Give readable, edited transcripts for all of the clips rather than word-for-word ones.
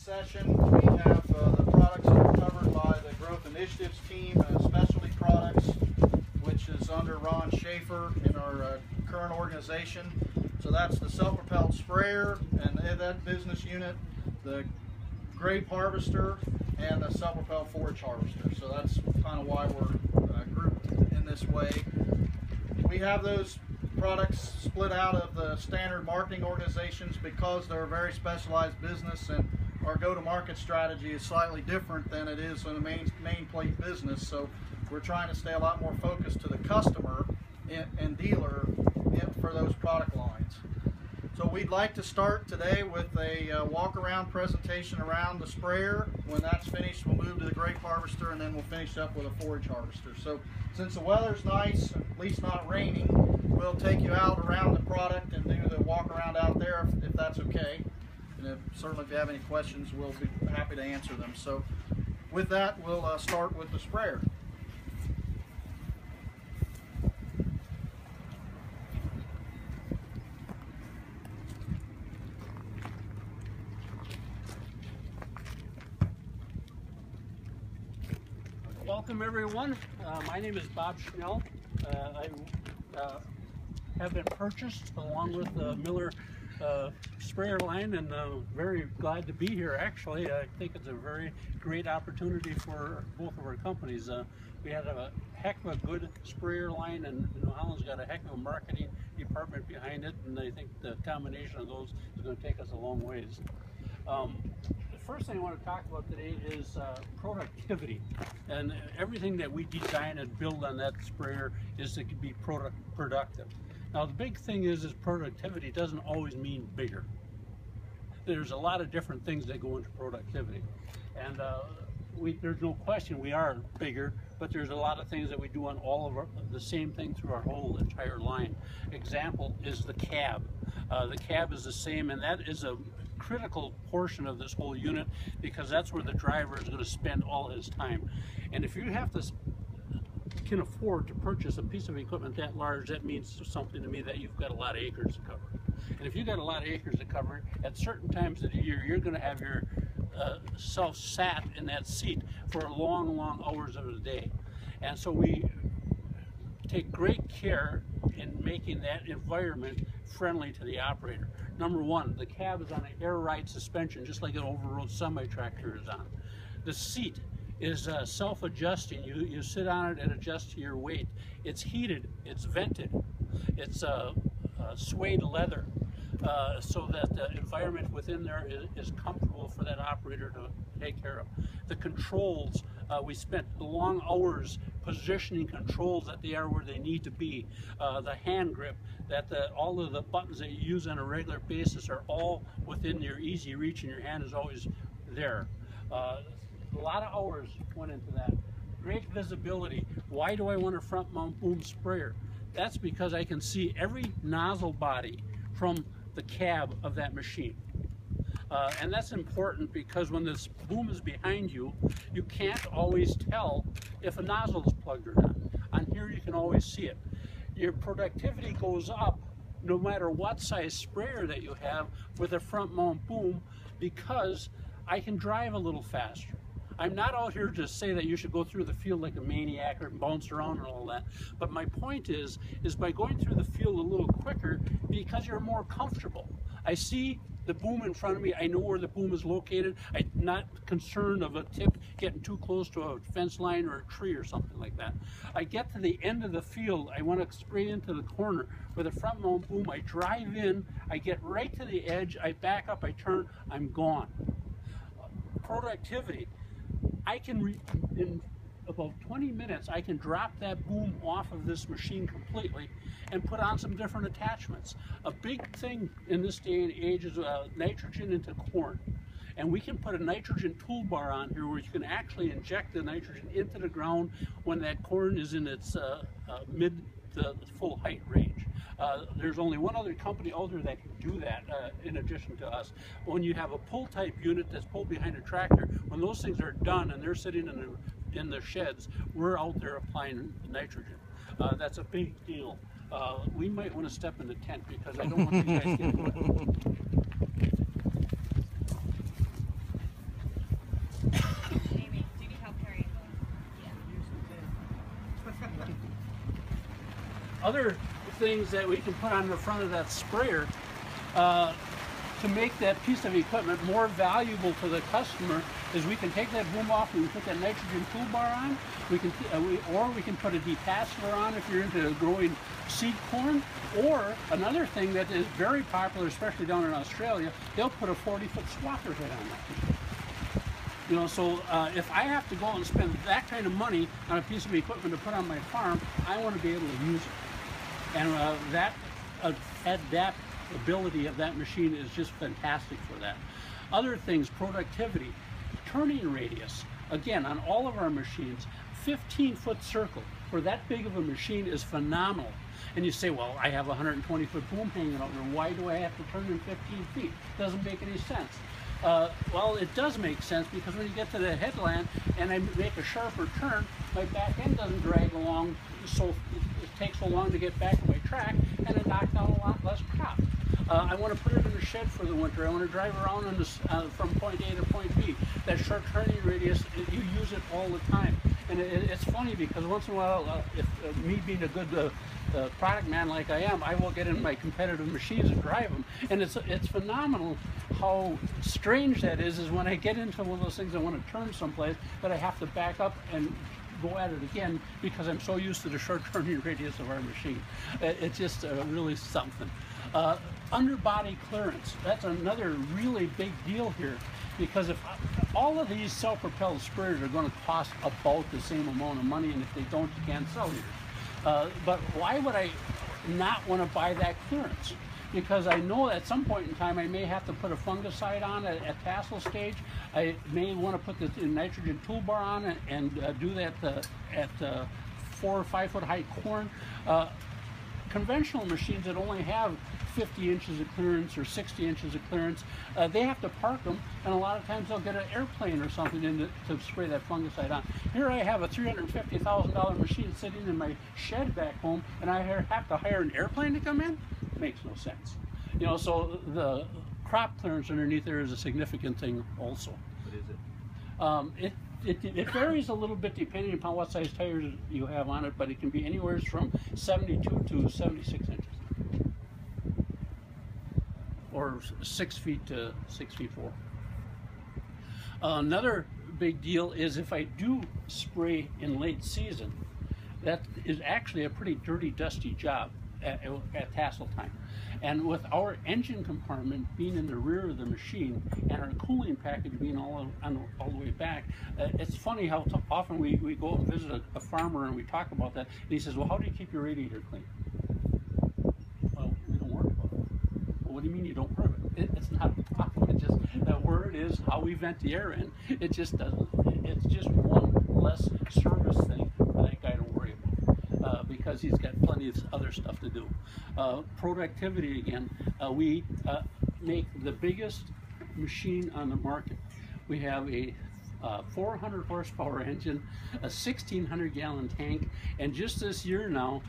session, we have the products that are covered by the Growth Initiatives team, Specialty Products, which is under Ron Schaefer in our current organization. So that's the self-propelled sprayer and that business unit, the grape harvester, and the self-propelled forage harvester. So that's kind of why we're grouped in this way. We have those products split out of the standard marketing organizations because they're a very specialized business, and our go-to-market strategy is slightly different than it is in a main plate business. So we're trying to stay a lot more focused to the customer and dealer for those product lines. So we'd like to start today with a walk-around presentation around the sprayer. When that's finished, we'll move to the grape harvester, and then we'll finish up with a forage harvester. So since the weather's nice, at least not raining, we'll take you out around the product and do the walk-around out there if that's okay. And certainly if you have any questions, we'll be happy to answer them. So with that, we'll start with the sprayer. Welcome everyone. My name is Bob Schnell. I have been purchased along with the Miller sprayer line, and very glad to be here. Actually, I think it's a very great opportunity for both of our companies. We had a heck of a good sprayer line, and Holland's got a heck of a marketing department behind it, and I think the combination of those is going to take us a long ways. The first thing I want to talk about today is productivity, and everything that we design and build on that sprayer is to be productive. Now the big thing is productivity doesn't always mean bigger. There's a lot of different things that go into productivity, and there's no question we are bigger, but there's a lot of things that we do on all of the same thing through our whole entire line. Example is the cab. The cab is the same, and that is a critical portion of this whole unit because that's where the driver is going to spend all his time. And if you can afford to purchase a piece of equipment that large, that means something to me that you've got a lot of acres to cover. And if you've got a lot of acres to cover, at certain times of the year, you're going to have your self sat in that seat for long hours of the day. And so we take great care in making that environment friendly to the operator. Number one, the cab is on an air ride suspension, just like an over-road semi-tractor is on. The seat is self-adjusting. You sit on it and adjust to your weight. It's heated, it's vented, it's suede leather, so that the environment within there is comfortable for that operator to take care of. The controls, we spent long hours positioning controls that they are where they need to be. The hand grip, all of the buttons that you use on a regular basis are all within your easy reach, and your hand is always there. A lot of hours went into that. Great visibility. Why do I want a front mount boom sprayer? That's because I can see every nozzle body from the cab of that machine. And that's important because when this boom is behind you, you can't always tell if a nozzle is plugged or not. On here you can always see it. Your productivity goes up no matter what size sprayer that you have with a front mount boom because I can drive a little faster. I'm not out here to say that you should go through the field like a maniac or bounce around and all that, but my point is by going through the field a little quicker because you're more comfortable. I see the boom in front of me, I know where the boom is located, I'm not concerned of a tip getting too close to a fence line or a tree or something like that. I get to the end of the field, I want to spray into the corner. With a front mount boom, I drive in, I get right to the edge, I back up, I turn, I'm gone. Productivity. I can, in about 20 minutes, I can drop that boom off of this machine completely and put on some different attachments. A big thing in this day and age is nitrogen into corn. And we can put a nitrogen toolbar on here where you can actually inject the nitrogen into the ground when that corn is in its mid to full height range. There's only one other company out there that can do that in addition to us. When you have a pull type unit that's pulled behind a tractor, when those things are done and they're sitting in the sheds, we're out there applying nitrogen. That's a big deal. We might want to step in the tent because I don't want these guys getting wet. other things that we can put on the front of that sprayer to make that piece of equipment more valuable to the customer is we can take that boom off and we put that nitrogen toolbar on. We can, or we can put a detasseler on if you're into growing seed corn. Or another thing that is very popular, especially down in Australia, they'll put a 40-foot swatter head on that. You know, so if I have to go and spend that kind of money on a piece of equipment to put on my farm, I want to be able to use it. And that adaptability of that machine is just fantastic for that. Other things, productivity, turning radius. Again, on all of our machines, 15-foot circle for that big of a machine is phenomenal. And you say, well, I have a 120-foot boom hanging out there. Why do I have to turn in 15 feet? Doesn't make any sense. Well, it does make sense because when you get to the headland and I make a sharper turn, my back end doesn't drag along, so it takes so long to get back to my track, and I knock down a lot less crop. I want to put it in the shed for the winter. I want to drive around on this, from point A to point B. That short turning radius, you use it all the time. And it's funny because once in a while, if me being a good product man like I am, I will get in my competitive machines and drive them. And it's phenomenal how strange that is when I get into one of those things I want to turn someplace, but I have to back up and go at it again because I'm so used to the short turning radius of our machine. It's just really something. Underbody clearance, that's another really big deal here, because if all of these self-propelled sprayers are going to cost about the same amount of money, and if they don't, you can't sell yours. But why would I not want to buy that clearance? Because I know at some point in time I may have to put a fungicide on at tassel stage. I may want to put the nitrogen toolbar on and do that at 4 or 5 foot high corn. Conventional machines that only have 50 inches of clearance or 60 inches of clearance, they have to park them, and a lot of times they'll get an airplane or something in to spray that fungicide on. Here I have a $350,000 machine sitting in my shed back home, and I have to hire an airplane to come in? Makes no sense. You know, so the crop clearance underneath there is a significant thing also. What is it? It varies a little bit depending upon what size tires you have on it, but it can be anywhere from 72 to 76 inches. Or 6 feet to 6 feet 4. Another big deal is if I do spray in late season, that is actually a pretty dirty, dusty job at tassel time. And with our engine compartment being in the rear of the machine and our cooling package being all the way back, it's funny how often we go and visit a farmer and we talk about that, and he says, well, how do you keep your radiator clean? Well, we don't worry about it. Well, what do you mean you don't worry about it? It's not a problem. It's just that where it is, how we vent the air in, it just doesn't. It's just one less service thing for that guy to worry about. Because he's got plenty of other stuff to do. Productivity again, we make the biggest machine on the market. We have a 400 horsepower engine, a 1,600 gallon tank, and just this year now,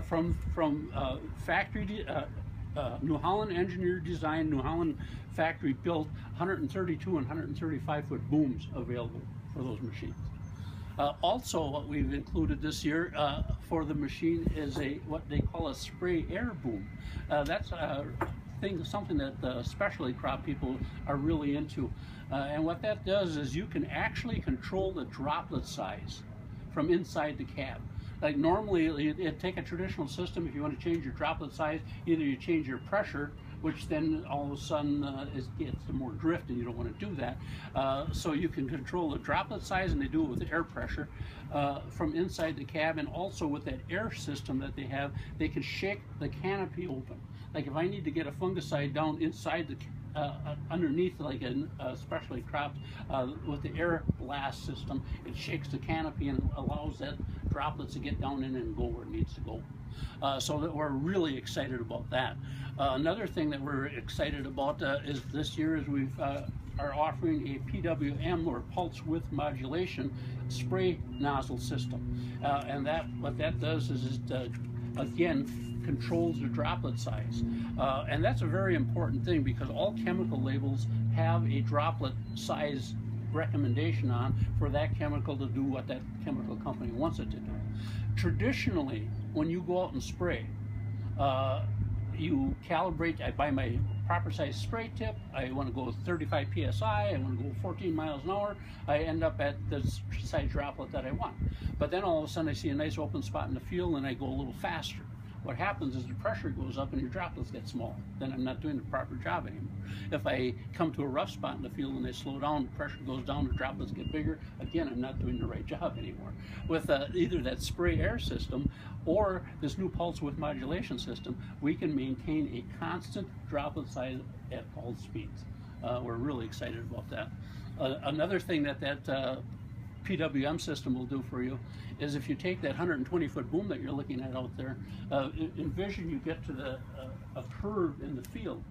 from factory New Holland engineered design, New Holland factory built 132 and 135 foot booms available for those machines. Also, what we've included this year for the machine is what they call a spray air boom. That's something that specialty crop people are really into. And what that does is you can actually control the droplet size from inside the cab. Like normally, it'd take a traditional system. If you want to change your droplet size, either you change your pressure, which then all of a sudden gets more drift, and you don't want to do that. So you can control the droplet size, and they do it with the air pressure from inside the cab, and also with that air system that they have, they can shake the canopy open. Like if I need to get a fungicide down inside the underneath, like in specialty crops, with the air blast system, it shakes the canopy and allows that droplets to get down in and go where it needs to go. So that we're really excited about that. Another thing that we're excited about is this year is we've are offering a PWM, or pulse width modulation, spray nozzle system, and what that does is it again controls the droplet size, and that's a very important thing because all chemical labels have a droplet size recommendation on for that chemical to do what that chemical company wants it to do. Traditionally, when you go out and spray, you calibrate. I buy my proper size spray tip. I want to go 35 psi. I want to go 14 miles an hour. I end up at the size droplet that I want. But then all of a sudden I see a nice open spot in the field and I go a little faster. What happens is the pressure goes up and your droplets get small. Then I'm not doing the proper job anymore. If I come to a rough spot in the field and I slow down, the pressure goes down, the droplets get bigger, again, I'm not doing the right job anymore. With either that spray air system or this new pulse width modulation system, we can maintain a constant droplet size at all speeds. We're really excited about that. Another thing that PWM system will do for you is if you take that 120-foot boom that you're looking at out there, envision you get to a curve in the field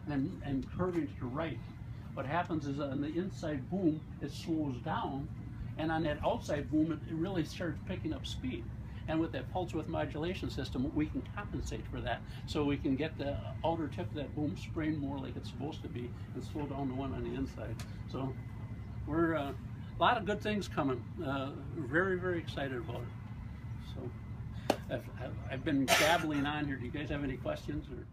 and curving to the right. What happens is on the inside boom, it slows down, and on that outside boom, it really starts picking up speed. And with that pulse width modulation system, we can compensate for that, so we can get the outer tip of that boom spraying more like it's supposed to be and slow down the one on the inside. So we're a lot of good things coming. Very, very excited about it. So I've been gabbling on here. Do you guys have any questions? Or?